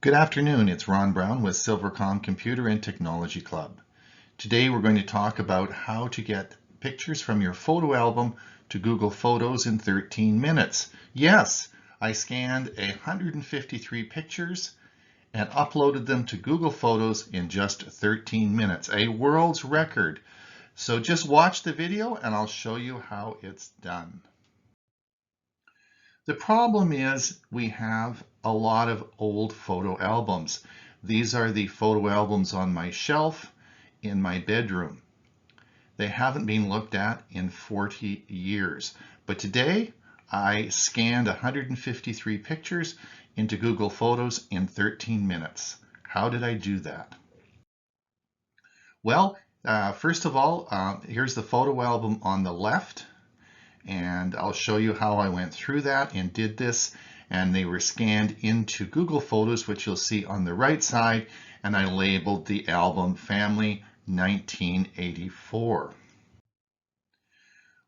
Good afternoon, it's Ron Brown with Silvercom Computer and Technology Club. Today we're going to talk about how to get pictures from your photo album to Google Photos in 13 minutes. Yes, I scanned 153 pictures and uploaded them to Google Photos in just 13 minutes, a world's record. So just watch the video and I'll show you how it's done. The problem is we have a lot of old photo albums. These are the photo albums on my shelf in my bedroom. They haven't been looked at in 40 years. But today I scanned 153 pictures into Google Photos in 13 minutes. How did I do that? Well, first of all, here's the photo album on the left. And I'll show you how I went through that and did this, and they were scanned into Google Photos, which you'll see on the right side, and I labeled the album Family 1984.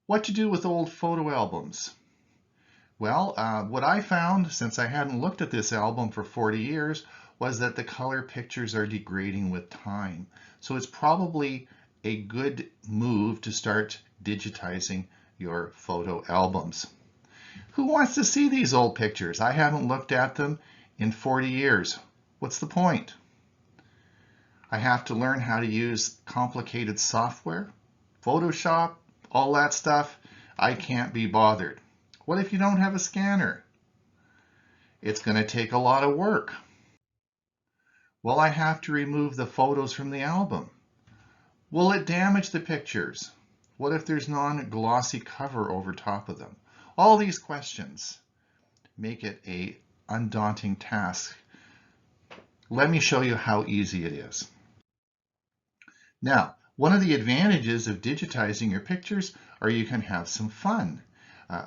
What to do with old photo albums? Well, what I found, since I hadn't looked at this album for 40 years, was that the color pictures are degrading with time. So it's probably a good move to start digitizing your photo albums. Who wants to see these old pictures? I haven't looked at them in 40 years. What's the point? I have to learn how to use complicated software, Photoshop, all that stuff. I can't be bothered. What if you don't have a scanner? It's going to take a lot of work. Well, I have to remove the photos from the album. Will it damage the pictures? What if there's non-glossy cover over top of them? All these questions make it an undaunting task. Let me show you how easy it is. Now, one of the advantages of digitizing your pictures are you can have some fun.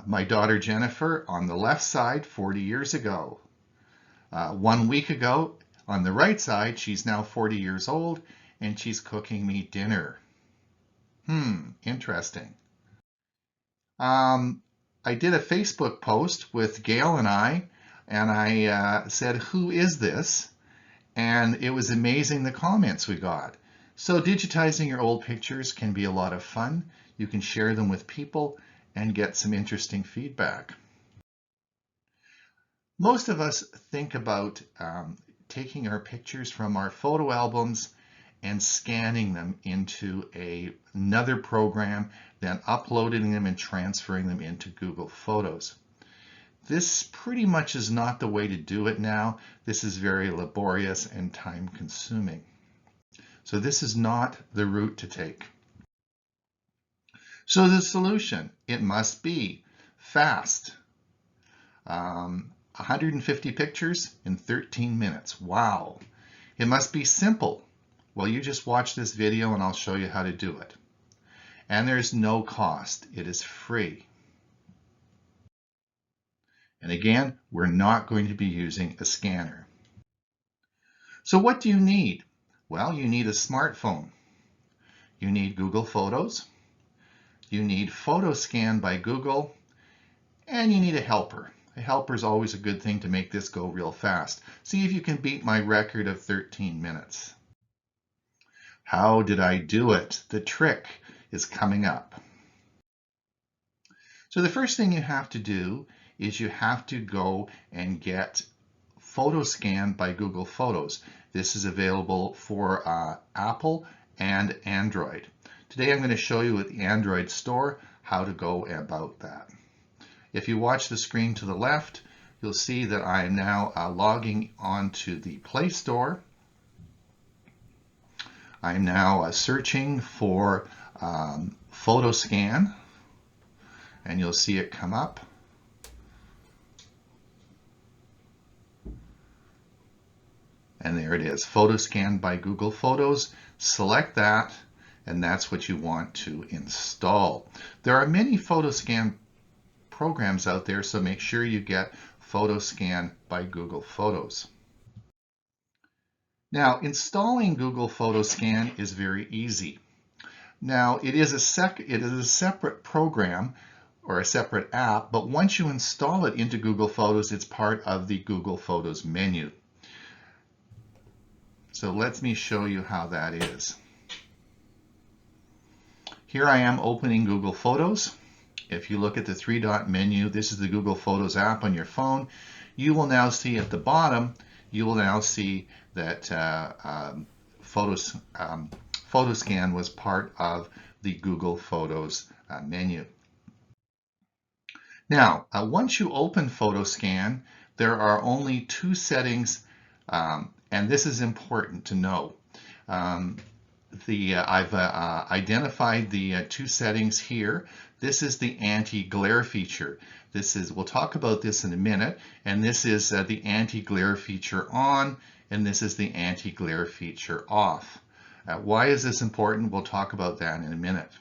My daughter Jennifer on the left side 40 years ago. 1 week ago on the right side, she's now 40 years old and she's cooking me dinner. Interesting. I did a Facebook post with Gail and I said, who is this? And it was amazing the comments we got. So digitizing your old pictures can be a lot of fun. You can share them with people and get some interesting feedback. Most of us think about taking our pictures from our photo albums and scanning them into another program, then uploading them and transferring them into Google Photos. This pretty much is not the way to do it now. This is very laborious and time-consuming. So this is not the route to take. So the solution, it must be fast. 150 pictures in 13 minutes. Wow. It must be simple. Well, you just watch this video and I'll show you how to do it. And there's no cost. It is free. And again, we're not going to be using a scanner. So what do you need? Well, you need a smartphone. You need Google Photos. You need PhotoScan by Google. And you need a helper. A helper is always a good thing to make this go real fast. See if you can beat my record of 13 minutes. How did I do it? The trick is coming up. So the first thing you have to do is you have to go and get PhotoScan by Google Photos. This is available for Apple and Android. Today I'm going to show you at the Android store how to go about that. If you watch the screen to the left, you'll see that I am now logging onto the Play Store. I'm now searching for PhotoScan, and you'll see it come up. And there it is, PhotoScan by Google Photos. Select that, and that's what you want to install. There are many PhotoScan programs out there, so make sure you get PhotoScan by Google Photos. Now, installing Google PhotoScan is very easy. Now, it is a separate program or a separate app, but once you install it into Google Photos, it's part of the Google Photos menu. So let me show you how that is. Here I am opening Google Photos. If you look at the three-dot menu, this is the Google Photos app on your phone. You will now see at the bottom, you will now see that Photoscan was part of the Google Photos menu. Now, once you open Photoscan, there are only two settings, and this is important to know. I've identified the two settings here. This is the anti-glare feature. We'll talk about this in a minute, and this is the anti-glare feature on, and this is the anti-glare feature off. Why is this important? We'll talk about that in a minute.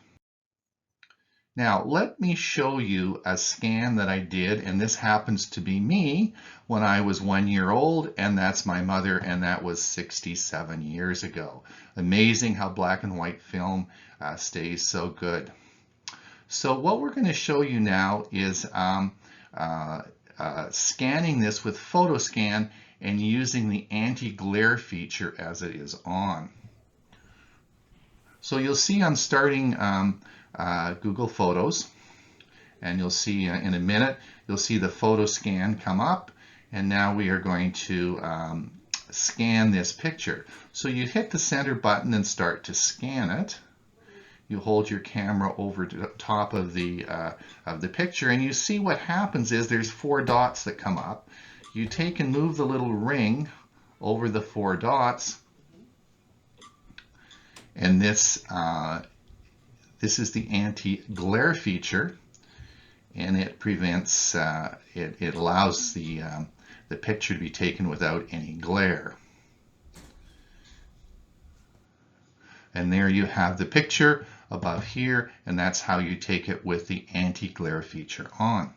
Now, let me show you a scan that I did, and this happens to be me when I was 1 year old, and that's my mother, and that was 67 years ago. Amazing how black and white film stays so good. So what we're going to show you now is scanning this with Photoscan and using the anti-glare feature as it is on. So you'll see I'm starting Google Photos, and you'll see in a minute, you'll see the Photoscan come up, and now we are going to scan this picture. So you hit the center button and start to scan it. You hold your camera over to the top of the picture, and you see what happens is there's 4 dots that come up. You take and move the little ring over the 4 dots, and this is the anti-glare feature, and it prevents, it allows the picture to be taken without any glare. And there you have the picture above here, and that's how you take it with the anti-glare feature on.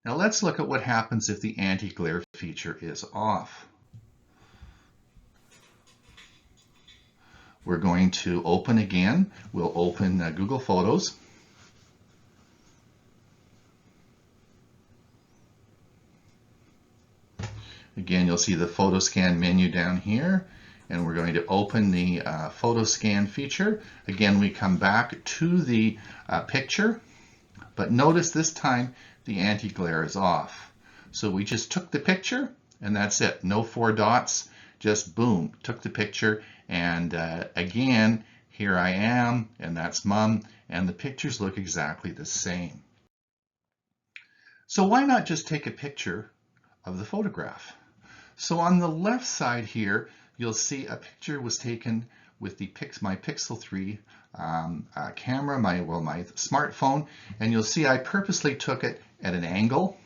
Now let's look at what happens if the anti-glare feature is off. We're going to open again. We'll open Google Photos. Again, you'll see the Photoscan menu down here, and we're going to open the Photoscan feature. Again, we come back to the picture, but notice this time the anti-glare is off. So we just took the picture, and that's it. No 4 dots, just boom, took the picture. And again, here I am, and that's Mom, and the pictures look exactly the same. So why not just take a picture of the photograph? So on the left side here, you'll see a picture was taken with my Pixel 3 camera, my smartphone, and you'll see I purposely took it at an angle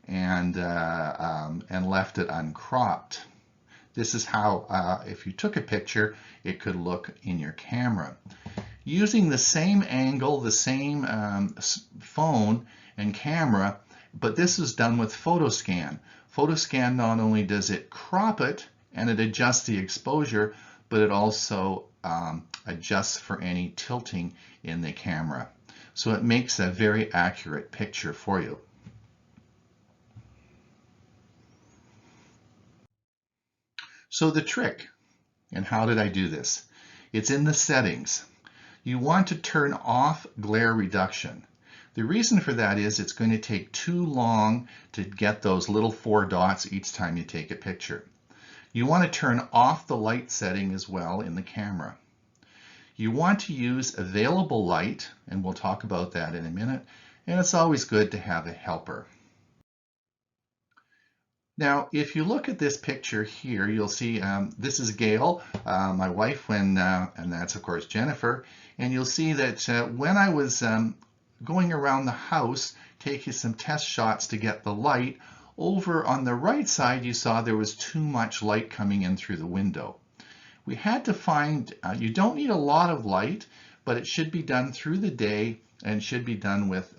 and left it uncropped. This is how, if you took a picture, it could look in your camera. Using the same angle, the same phone and camera, but this is done with Photoscan. Photoscan not only does it crop it and it adjusts the exposure, but it also adjusts for any tilting in the camera. So it makes a very accurate picture for you. So the trick, and how did I do this? It's in the settings. You want to turn off glare reduction. The reason for that is it's going to take too long to get those little 4 dots each time you take a picture. You want to turn off the light setting as well in the camera. You want to use available light, and we'll talk about that in a minute, and it's always good to have a helper. Now, if you look at this picture here, you'll see this is Gail, my wife, and that's of course Jennifer. And you'll see that when I was going around the house, taking some test shots to get the light, over on the right side, you saw there was too much light coming in through the window. We had to find, you don't need a lot of light, but it should be done through the day and should be done with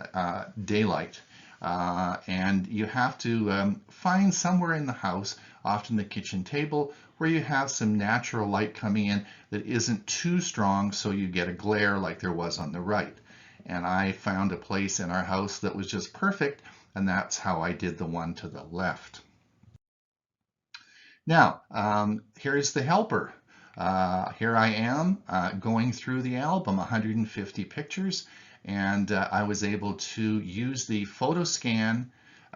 daylight. And you have to find somewhere in the house, often the kitchen table, where you have some natural light coming in that isn't too strong so you get a glare like there was on the right. And I found a place in our house that was just perfect, and that's how I did the one to the left. Now, here's the helper. Here I am going through the album, 150 pictures, and I was able to use the photo scan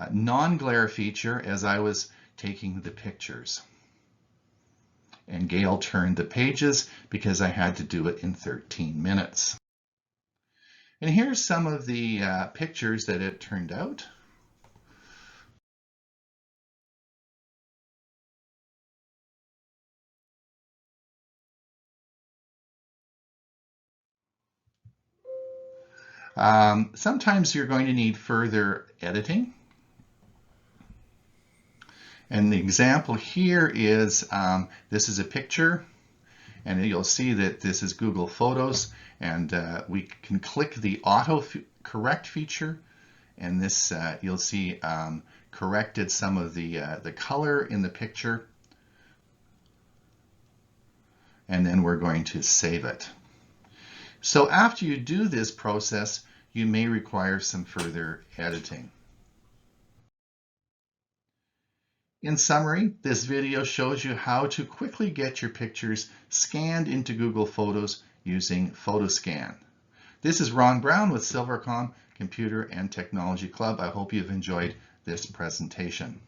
non-glare feature as I was taking the pictures. And Gail turned the pages because I had to do it in 13 minutes. And here's some of the pictures that it turned out. Sometimes you're going to need further editing. And the example here is, this is a picture, and you'll see that this is Google Photos, and we can click the auto correct feature, and this you'll see corrected some of the color in the picture, and then we're going to save it. So after you do this process, you may require some further editing. In summary, this video shows you how to quickly get your pictures scanned into Google Photos using PhotoScan. This is Ron Brown with Silvercom Computer and Technology Club. I hope you've enjoyed this presentation.